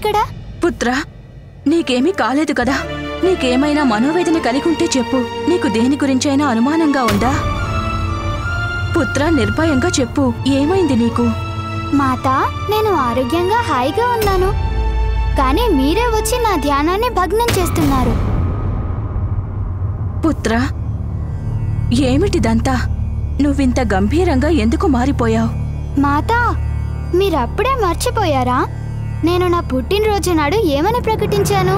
ఇక్కడ? పుత్రా, నీకేమీ కాలేదు కదా? నీకేమైనా మనోవేదన కలిగి ఉంటే చెప్పు. నీకు దేని గురించైనా అనుమానంగా ఉందా? పుత్రా, నిర్భయంగా చెప్పు, ఏమైంది నీకు? మాతా, నేను ఆరోగ్యంగా హాయిగా ఉన్నాను. కానీ మీరే వచ్చి నా ధ్యానాన్ని భగ్నం చేస్తున్నారు. పుత్రా, ఏమిటిదంతా? నువ్వింత గంభీరంగా ఎందుకు మారిపోయావు? మాతా, మీరప్పుడే మర్చిపోయారా? నేను నా పుట్టినరోజు నాడు ఏమని ప్రకటించాను?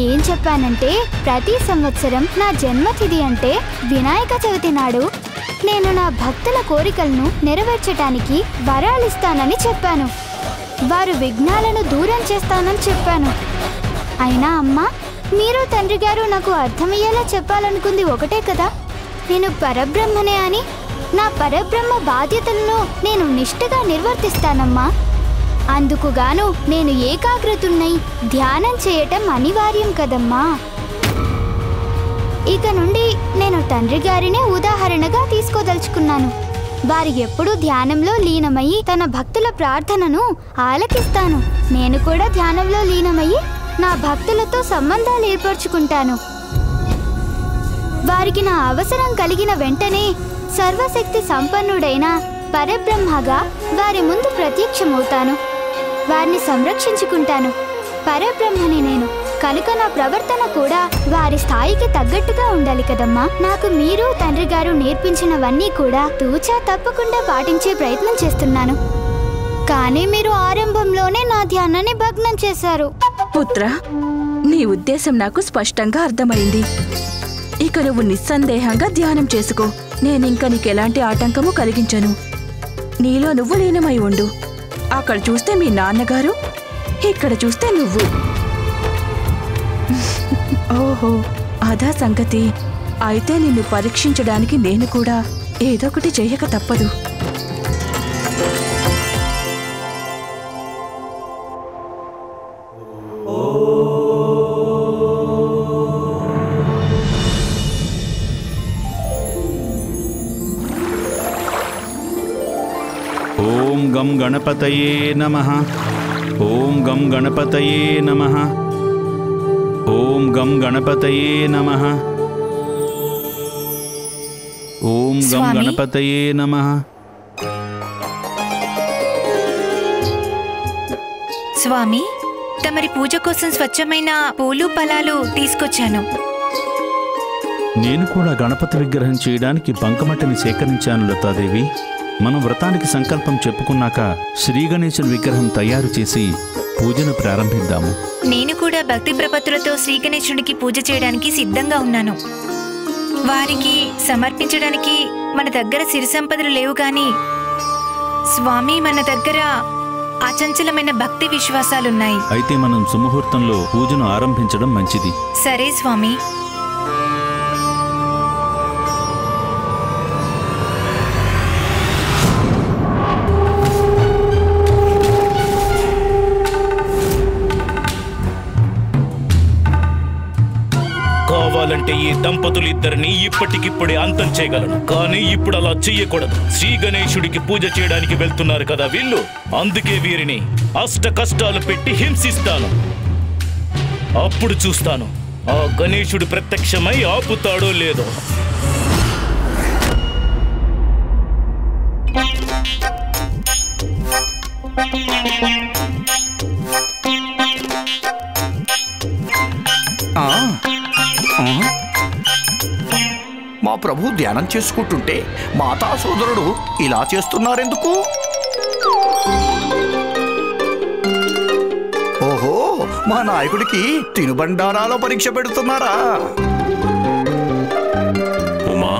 ఏం చెప్పానంటే, ప్రతి సంవత్సరం నా జన్మతిథి అంటే వినాయక చవితి నాడు నేను నా భక్తుల కోరికలను నెరవేర్చటానికి వరాలిస్తానని చెప్పాను. వారు విఘ్నాలను దూరం చేస్తానని చెప్పాను. అయినా అమ్మా, మీరు తండ్రి గారు నాకు అర్థమయ్యేలా చెప్పాలనుకుంది ఒకటే కదా, నేను పరబ్రహ్మనే అని. నా పరబ్రహ్మ బాధ్యతలను నేను నిష్ఠగా నిర్వర్తిస్తానమ్మా. అందుకుగాను నేను ఏకాగ్రతున్నై ధ్యానం చేయటం అనివార్యం కదమ్మా. ఇక నుండి నేను తండ్రి గారినే ఉదాహరణగా తీసుకోదలుచుకున్నాను. వారు ఎప్పుడూ ధ్యానంలో లీనమయ్యి తన భక్తుల ప్రార్థనను ఆలకిస్తాను. నేను కూడా ధ్యానంలో లీనమయ్యి నా భక్తులతో సంబంధాలు ఏర్పరచుకుంటాను. వారికి నా అవసరం కలిగిన వెంటనే సర్వశక్తి సంపన్నుడైన పరబ్రహ్మగా వారి ముందు ప్రత్యక్షమవుతాను. వారిని సంరక్షించుకుంటాను. పరబ్రహ్మని నేను కనుక నా ప్రవర్తన కూడా వారి స్థాయికి తగ్గట్టుగా ఉండాలి కదమ్మా. నాకు మీరు తండ్రి గారు నేర్పించినవన్నీ కూడా తూచా తప్పకుండా పాటించే ప్రయత్నం చేస్తున్నాను. కానీ మీరు ఆరంభంలోనే నా ధ్యానాన్ని భగ్నం చేశారు. పుత్ర, నీ ఉద్దేశం నాకు స్పష్టంగా అర్థమైంది. ఇక నువ్వు నిస్సందేహంగా ధ్యానం చేసుకో. నేనింక నీకెలాంటి ఆటంకము కలిగించను. నీలో నువ్వు లీనమై ఉండు. అక్కడ చూస్తే మీ నాన్నగారు, ఇక్కడ చూస్తే నువ్వు. ఓహో, అదా సంగతి. అయితే నిన్ను పరీక్షించడానికి నేను కూడా ఏదొకటి చెయ్యక తప్పదు. ఓం గం గణపతయే నమః. ఓం గం గణపతయే నమః. ఓం గం గణపతయే నమః. ఓం గం గణపతయే నమః. స్వామి, తమరి పూజ కోసం స్వచ్ఛమైన పూలు ఫలాలు తీసుకొచ్చాను. నేను కూడా గణపతి విగ్రహం చేయడానికి బంకమట్టిని సేకరించాను లతాదేవి. మనం వ్రతానికి సంకల్పం చెప్పుకున్నాక శ్రీ గణేశుని విగ్రహం తయారు చేసి పూజను ప్రారంభిద్దాము. నేను కూడా భక్తి ప్రపత్తులతో శ్రీ గణేశుడికి పూజ చేయడానికి సిద్ధంగా ఉన్నాను. వారికి సమర్పించడానికి మన దగ్గర సిరి సంపదలు లేవు గాని స్వామి, మన దగ్గర అచంచలమైన భక్తి విశ్వాసాలున్నాయి. అయితే మనం సుముహూర్తంలో పూజను ఆరంభించడం మంచిది. సరే స్వామి. కావాలంటే ఈ దంపతులిద్దరిని ఇప్పటికిప్పుడే అంతం చేయగలను. కానీ ఇప్పుడు అలా చెయ్యకూడదు. శ్రీ గణేశుడికి పూజ చేయడానికి వెళ్తున్నారు కదా వీళ్ళు, అందుకే వీరిని అష్ట కష్టాలు పెట్టి హింసిస్తాను. అప్పుడు చూస్తాను ఆ గణేశుడు ప్రత్యక్షమై ఆపుతాడో లేదో. మా ప్రభు ధ్యానం చేసుకుంటుంటే మాతా సోదరుడు ఇలా చేస్తున్నారెందుకు? ఓహో, మా నాయకుడికి తినుబండారాలో పరీక్ష పెడుతున్నారా? ఉమా,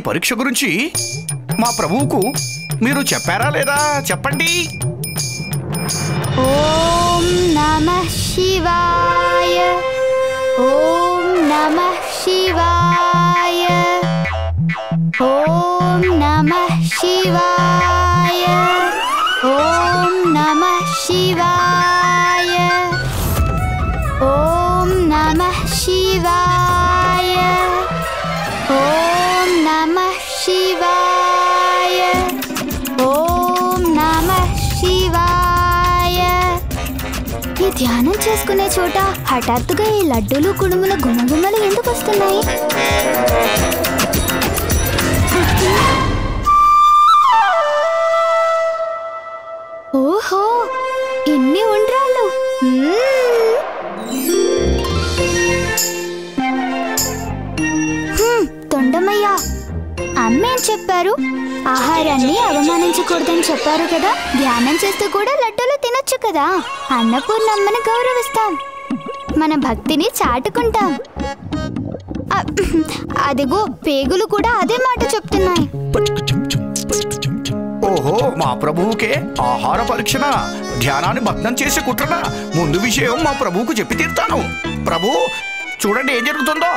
పరీక్ష గురించి మా ప్రభువుకు మీరు చెప్పారా లేదా? చెప్పండి. ఓం నమః శివాయ. ఓం నమః శివాయ. ఓం నమః శివాయ. ఓం నమః శివాయ. ఓం నమః శివాయ. ఓం నమః శివాయ. ఓం నమః శివాయ. ఈ ధ్యానం చేసుకునే చోట హఠాత్తుగా ఈ లడ్డూలు కుడుముల గుమగుమలు ఎందుకు వస్తున్నాయి? ఓహో, ఇన్ని ఉండ్రాళ్ళు. తొండమయ్యా, అమ్మేం చెప్పారు? ఆహారాన్ని అవమానించకూడదని చెప్పారు కదా. ధ్యానం చేస్తూ కూడా లడ్డూలు తినొచ్చు కదా. అన్నపూర్ణమ్మని గౌరవిస్తాం, మన భక్తిని చాటుకుంటాం. అదిగో పేగులు కూడా అదే మాట చెప్తున్నాయి. ఓహో, మా ప్రభువుకే ఆహార పరీక్షణ, ధ్యానాన్ని భగ్నం చేసే కుట్రన. ముందు విషయం మా ప్రభువుకు చెప్పి తీరుతాను. ప్రభు, చూడండి ఏం జరుగుతుందో.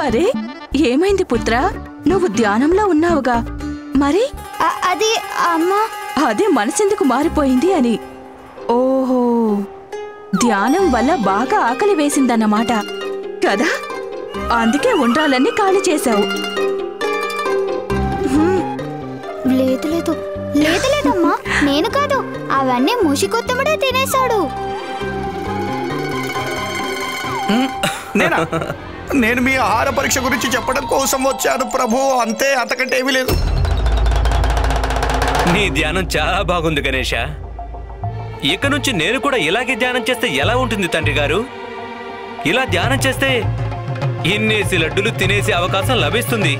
అరే, ఏమైంది పుత్ర? నువ్వు ధ్యానంలో ఉన్నావుగా, మరి? అది అమ్మా, అదే మనసెందుకు మారిపోయింది అని. ఓహో, ధ్యానం వల్ల బాగా ఆకలి వేసిందన్నమాట కదా, అందుకే ఉండ్రాలన్నీ ఖాళీ చేశావు. లేదు లేదు లేదు లేదమ్మా, నేను కాదు, అవన్నీ మూషికొత్తముడే తినేశాడు. నేను మీ ఆహార పరీక్ష గురించి చెప్పడం కోసం వచ్చాను ప్రభు, అంతే, అంతకంటే ఏమీ లేదు. నీ ధ్యానం చాలా బాగుంది గణేష. ఇక నుంచి నేను కూడా ఇలాగే ధ్యానం చేస్తే ఎలా ఉంటుంది తండ్రి గారు? ఇలా ధ్యానం చేస్తే ఇన్నేసి లడ్డులు తినేసే అవకాశం లభిస్తుంది.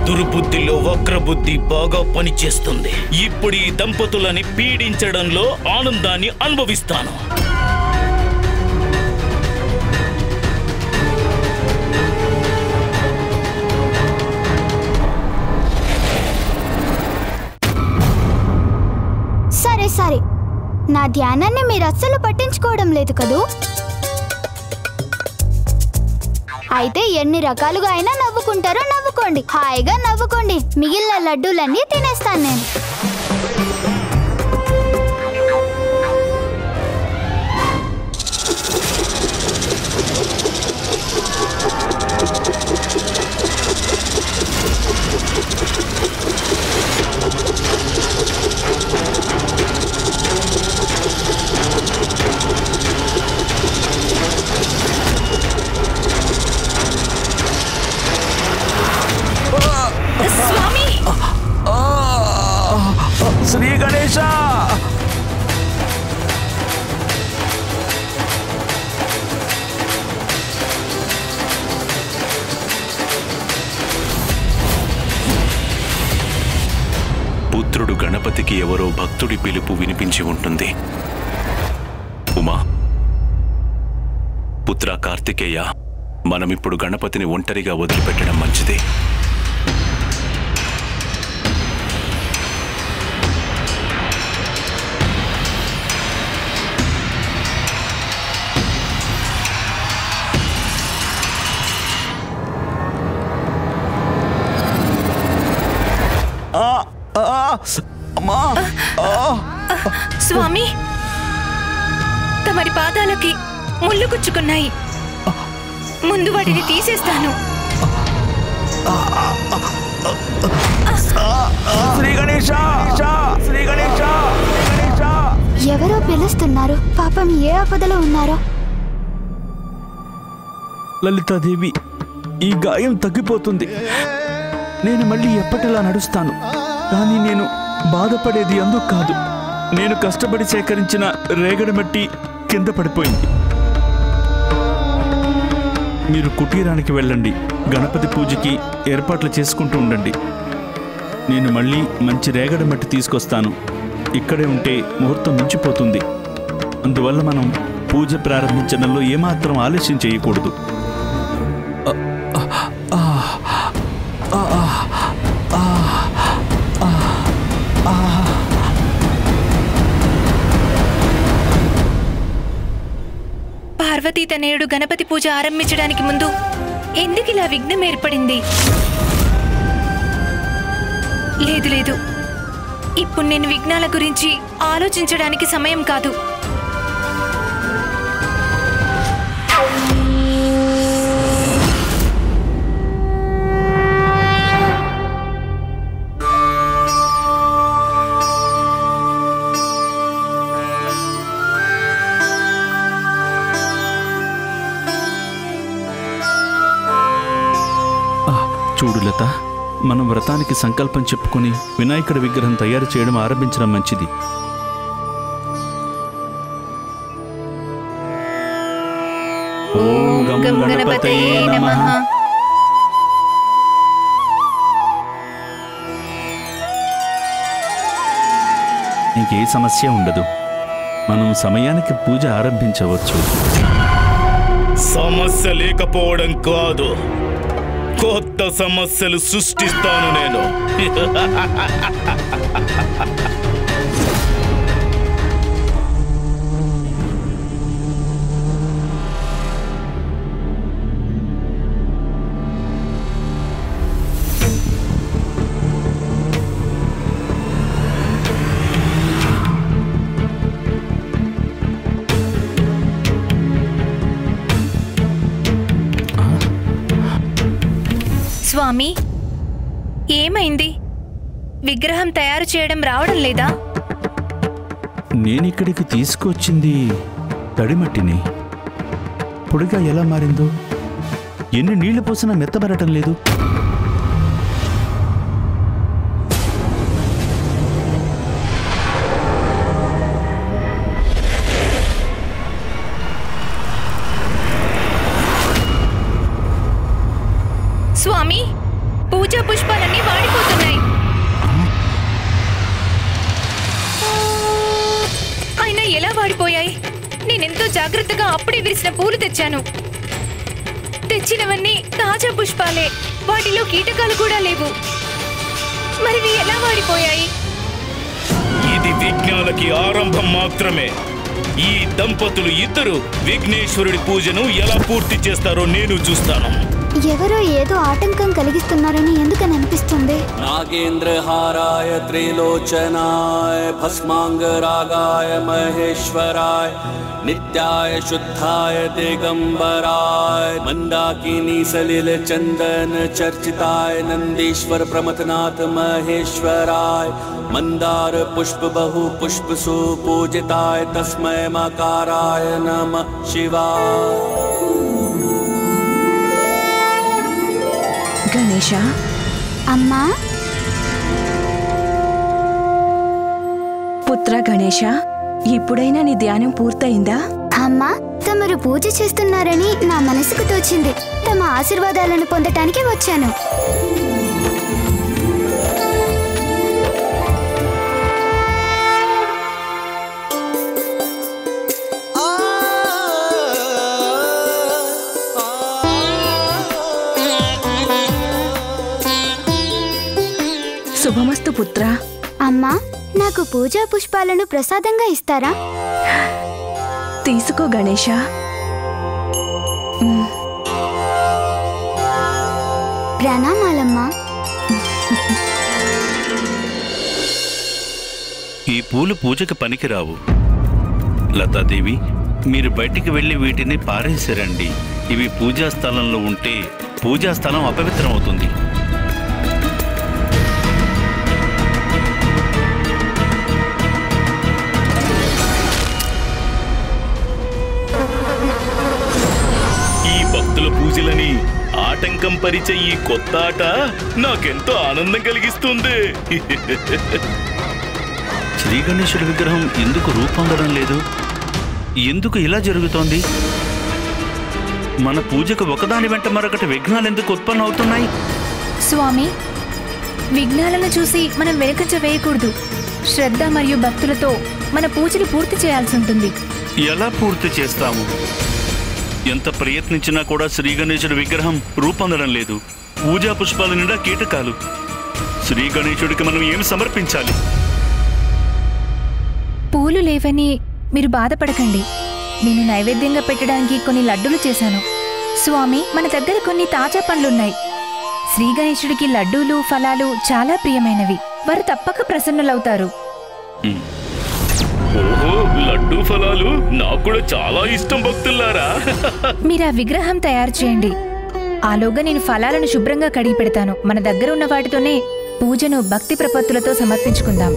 దుర్బుద్ధిలో వక్రబుద్ధి బాగా పనిచేస్తుంది. ఇప్పుడు ఈ దంపతులని పీడించడంలో ఆనందాన్ని అనుభవిస్తాను. సరే సరే, నా ధ్యానాన్ని మీరు అస్సలు పట్టించుకోవడం లేదు కదూ. అయితే ఎన్ని రకాలుగా అయినా నవ్వుకుంటారో నవ్వుకోండి, హాయిగా నవ్వుకోండి. మిగిలిన లడ్డూలన్నీ తినేస్తాను నేను. స్వామి, శ్రీ గణేశ, పుత్రుడు గణపతికి ఎవరో భక్తుడి పిలుపు వినిపించి ఉంటుంది. ఉమా, పుత్ర కార్తికేయ, మనమిప్పుడు గణపతిని ఒంటరిగా వదిలిపెట్టడం మంచిది. స్వామి, తమరి పాదాలకి ముళ్ళు గుచ్చుకున్నాయి. ముందు వాటిని తీసేస్తాను. శ్రీ గణేశ, శ్రీ గణేశ, గణేశ. ఎవరో పిలుస్తున్నారు. పాపం ఏ ఆపదలో ఉన్నారో. లలితాదేవి, ఈ గాయం తగ్గిపోతుంది. నేను మళ్ళీ ఎప్పటిలా నడుస్తాను. కానీ నేను బాధపడేది అందుకు కాదు. నేను కష్టపడి సేకరించిన రేగడి మట్టి కింద పడిపోయింది. మీరు కుటీరానికి వెళ్ళండి. గణపతి పూజకి ఏర్పాట్లు చేసుకుంటూ ఉండండి. నేను మళ్ళీ మంచి రేగడి మట్టి తీసుకొస్తాను. ఇక్కడే ఉంటే ముహూర్తం మించిపోతుంది. అందువల్ల మనం పూజ ప్రారంభించడంలో ఏమాత్రం ఆలస్యం చేయకూడదు. పార్వతీ తనయుడు గణపతి పూజ ఆరంభించడానికి ముందు ఎందుకు ఇలా విఘ్నం ఏర్పడింది? లేదు లేదు, ఇప్పుడు నేను విఘ్నాల గురించి ఆలోచించడానికి సమయం కాదు. చూడు లత, మనం వ్రతానికి సంకల్పం చెప్పుకొని వినాయకుడి విగ్రహం తయారు చేయడం ఆరంభించడం మంచిది. ఓం గం గణపతయే నమః. ఇంకే సమస్య ఉండదు. మనం సమయానికి పూజ ఆరంభించవచ్చు. సమస్య లేకపోవడం కాదు, కొత్త సమస్యలు సృష్టిస్తాను నేను. స్వామి, ఏమైంది? విగ్రహం తయారు చేయడం రావడం లేదా? నేనిక్కడికి తీసుకొచ్చింది తడిమట్టిని. పొడిగా ఎలా మారిందో, ఎన్ని నీళ్లు పోసినా మెత్తబడటం లేదు. స్వామి, పూజా పుష్పాలన్నీ వాడిపోతున్నాయి. అయినా ఎలా వాడిపోయాయి? నేనెంతో జాగ్రత్తగా అప్పుడే విరిసిన పూలు తెచ్చాను. తెచ్చినవన్నీ తాజా పుష్పాలే. వాటిలో కీటకాలు కూడా లేవు. మరివి ఎలా వాడిపోయాయి? ఇది విఘ్నాలకి ఆరంభం మాత్రమే. ఈ దంపతులు ఇద్దరు విఘ్నేశ్వరుడి పూజను ఎలా పూర్తి చేస్తారో నేను చూస్తాను. ఎవరో ఏదో ఆటంకం కలిగిస్తున్నారని ఎందుకని అనిపిస్తుంది. नागेन्द्रहाराय त्रिलोचनाय भस्मांगरागाय महेश्वराय नित्याय शुद्धाय दिगंबराय मंदाकिनी सलिल चंदन चर्चिताय नंदीश्वर प्रमथनाथ महेश्वराय मंदार पुष्प बहु पुष्प सुपूजिताय तस्मै मकाराय नमः शिवाय. గణేశ, అమ్మా, పుత్ర గణేశ, ఇప్పుడైనా నీ ధ్యానం పూర్తయిందా? అమ్మా, తమరు పూజ చేస్తున్నారని నా మనసుకు తోచింది. తమ ఆశీర్వాదాలను పొందటానికి వచ్చాను. శుభమస్తు పుత్ర. అమ్మా, నాకు పూజా పుష్పాలను ప్రసాదంగా ఇస్తారా? తీసుకో గణేశ. ప్రణామాలమ్మా. ఈ పూలు పూజకి పనికిరావు. లతాదేవి, మీరు బయటికి వెళ్ళి వీటిని పారేసిరండి. ఇవి పూజా స్థలంలో ఉంటే పూజా స్థలం అపవిత్రం అవుతుంది. రోజుల పూజలని ఆటంకం పరిచే ఈ కొత్త ఆట నాకెంతో ఆనందం కలిగిస్తుంది. శ్రీ గణేశుడి విగ్రహం ఎందుకు రూపొందడం లేదు? ఎందుకు ఇలా జరుగుతోంది? మన పూజకు ఒకదాని వెంట మరొకటి విఘ్నాలు ఎందుకు ఉత్పన్నం అవుతున్నాయి? స్వామి, విఘ్నాలను చూసి మనం వెనుకంజ వేయకూడదు. శ్రద్ధ మరియు భక్తులతో మన పూజలు పూర్తి చేయాల్సి ఉంటుంది. ఎలా పూర్తి చేస్తాము? ఎంత ప్రయత్నించినా కూడా శ్రీ గణేశుడి విగ్రహం రూపొందడం లేదు. పూజా పుష్పాల నిండా కీటకాలు. శ్రీ గణేశుడికి మనం ఏమి సమర్పించాలి? పూలు లేవని మీరు బాధపడకండి. నేను నైవేద్యంగా పెట్టడానికి కొన్ని లడ్డూలు చేశాను. స్వామి, మన దగ్గర కొన్ని తాజా పండ్లున్నాయి. శ్రీ గణేశుడికి లడ్డూలు, ఫలాలు చాలా ప్రియమైనవి. వారు తప్పక ప్రసన్నులవుతారు. ఓహో, లడ్డూ ఫలాలు నాకు కూడా చాలా ఇష్టం భక్తులారా. మీరు ఆ విగ్రహం తయారు చేయండి. ఆలోగా నేను ఫలాలను శుభ్రంగా కడిగి పెడతాను. మన దగ్గర ఉన్న వాటితోనే పూజను భక్తి ప్రపత్తులతో సమర్పించుకుందాం.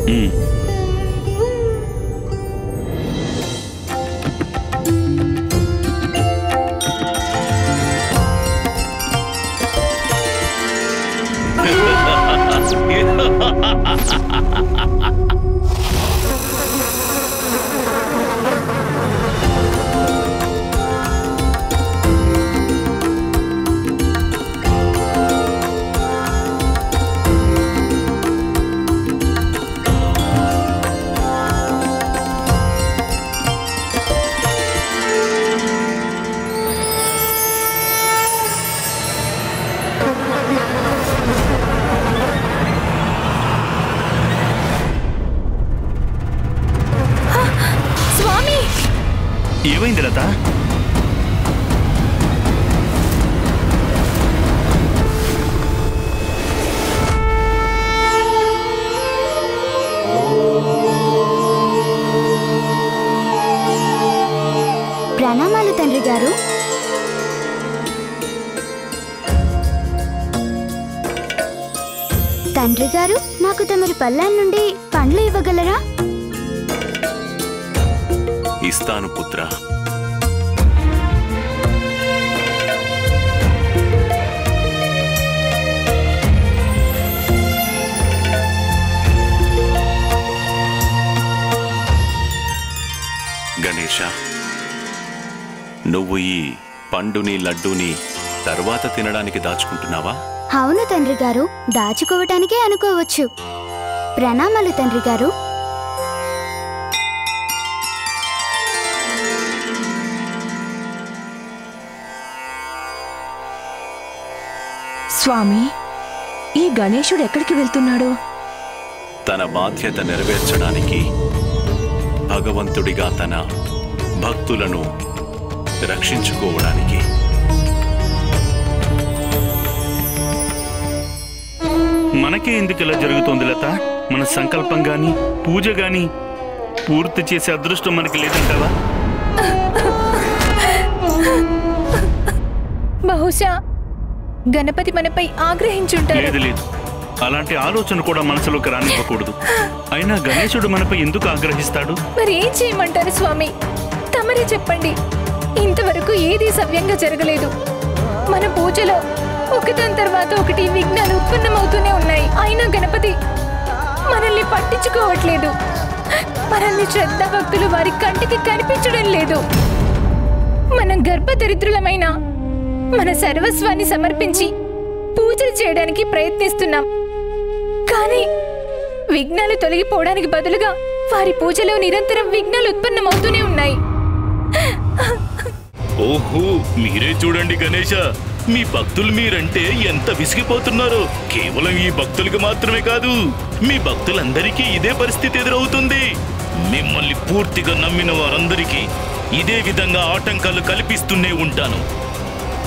ఏమైంది లత? ప్రణామాలు తండ్రి గారు. తండ్రి గారు, నాకు తమరి పళ్ళాల నుండి పండ్లు ఇవ్వగలరా? ఇస్తాను పుత్ర. గణేశ, నువ్వు ఈ పండుని లడ్డూని తర్వాత తినడానికి దాచుకుంటున్నావా? అవును తండ్రి గారు, దాచుకోవటానికే అనుకోవచ్చు. ప్రణామాలు తండ్రి గారు. స్వామి, ఈ గణేశుడు ఎక్కడికి వెళ్తున్నాడు? తన బాధ్యత నెరవేర్చడానికి, భగవంతుడిగా తన భక్తులను రక్షించుకోవడానికి. మనకే ఎందుకు ఇలా జరుగుతోంది లత? మన సంకల్పం గాని పూజ గాని పూర్తి చేసే అదృష్టం మనకి లేదంటావా? బహుశా గణపతి మనపై ఆగ్రహించుంటారు. లేదు లేదు, అలాంటి ఆలోచన కూడా మనసులోకి రానివ్వకూడదు. అయినా గణేశుడు మనపై ఎందుకు ఆగ్రహిస్తాడు? మరి ఏం చేయమంటారు స్వామి? తమరే చెప్పండి. ఇంతవరకు ఏదీ సవ్యంగా జరగలేదు. మన పూజలో ఒకదాని తర్వాత ఒకటి విఘ్నాలు ఉత్పన్నమవుతూనే ఉన్నాయి. అయినా గణపతి మనల్ని పట్టించుకోవట్లేదు. మనల్ని శ్రద్ధ భక్తులు వారి కంటికి కనిపించడం లేదు. మనం గర్భదరిద్రులమైన మన సర్వస్వాన్ని సమర్పించి పూజలు చేయడానికి ప్రయత్నిస్తున్నాం. కానీ విఘ్నాలు తొలగిపోవడానికి బదులుగా వారి పూజలో నిరంతరం విఘ్నాలు ఉత్పన్నమవుతూనే ఉన్నాయి. ఓహో, మీరే చూడండి గణేశ, మీ భక్తులు మీరంటే ఎంత విసిగిపోతున్నారో. కేవలం ఈ భక్తులకు మాత్రమే కాదు, మీ భక్తులందరికీ ఇదే పరిస్థితి ఎదురవుతుంది. మిమ్మల్ని పూర్తిగా నమ్మిన వారందరికీ ఇదే విధంగా ఆటంకాలు కల్పిస్తూనే ఉంటాను.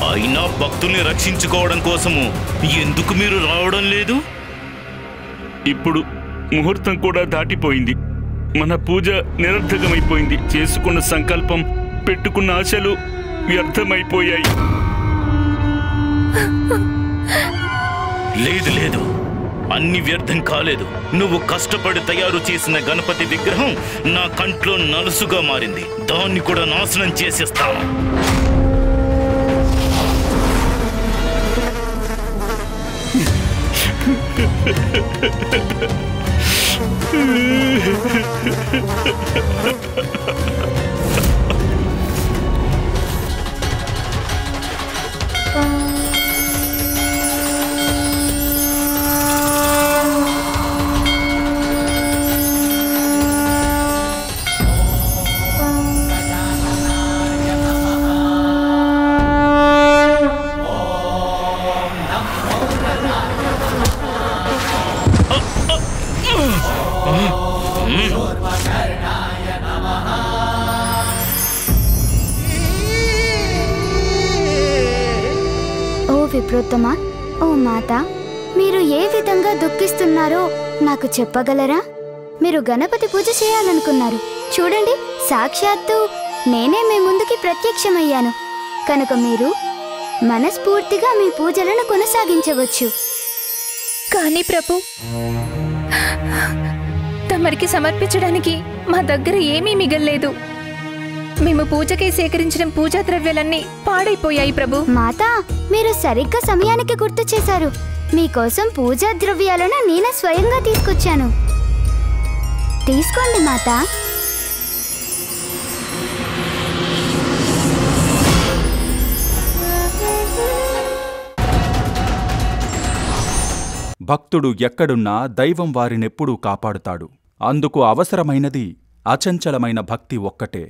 అయినా భక్తుల్ని రక్షించుకోవడం కోసము ఎందుకు మీరు రావడం లేదు? ఇప్పుడు ముహూర్తం కూడా దాటిపోయింది. మన పూజ నిరర్థకమైపోయింది. చేసుకున్న సంకల్పం, పెట్టుకున్న ఆశలు వ్యర్థమైపోయాయి. లేదు లేదు, అన్ని వ్యర్థం కాలేదు. నువ్వు కష్టపడి తయారు చేసిన గణపతి విగ్రహం నా కంట్లో నలుసుగా మారింది. దాన్ని కూడా నాశనం చేసేస్తాను. విప్రోత్తమా, ఓ మాత, మీరు ఏ విధంగా దుఃఖిస్తున్నారో నాకు చెప్పగలరా? మీరు గణపతి పూజ చేయాలనుకున్నారు. చూడండి, సాక్షాత్తు నేనే మీ ముందుకి ప్రత్యక్షమయ్యాను. కనుక మీరు మనస్ఫూర్తిగా మీ పూజలను కొనసాగించవచ్చు. కానీ ప్రభు, తమరికి సమర్పించడానికి మా దగ్గర ఏమీ మిగల్లేదు. మేము పూజకై సేకరించిన పూజా ద్రవ్యాలన్నీ పాడైపోయాయి ప్రభు. మాతా, మీరు సరిగ్గా సమయానికి గుర్తు చేశారు. మీకోసం పూజా ద్రవ్యాలను నేనే స్వయంగా తీసుకొచ్చాను. తీసుకోండి మాతా. భక్తుడు ఎక్కడున్నా దైవం వారినెప్పుడూ కాపాడుతాడు. అందుకు అవసరమైనది అచంచలమైన భక్తి ఒక్కటే.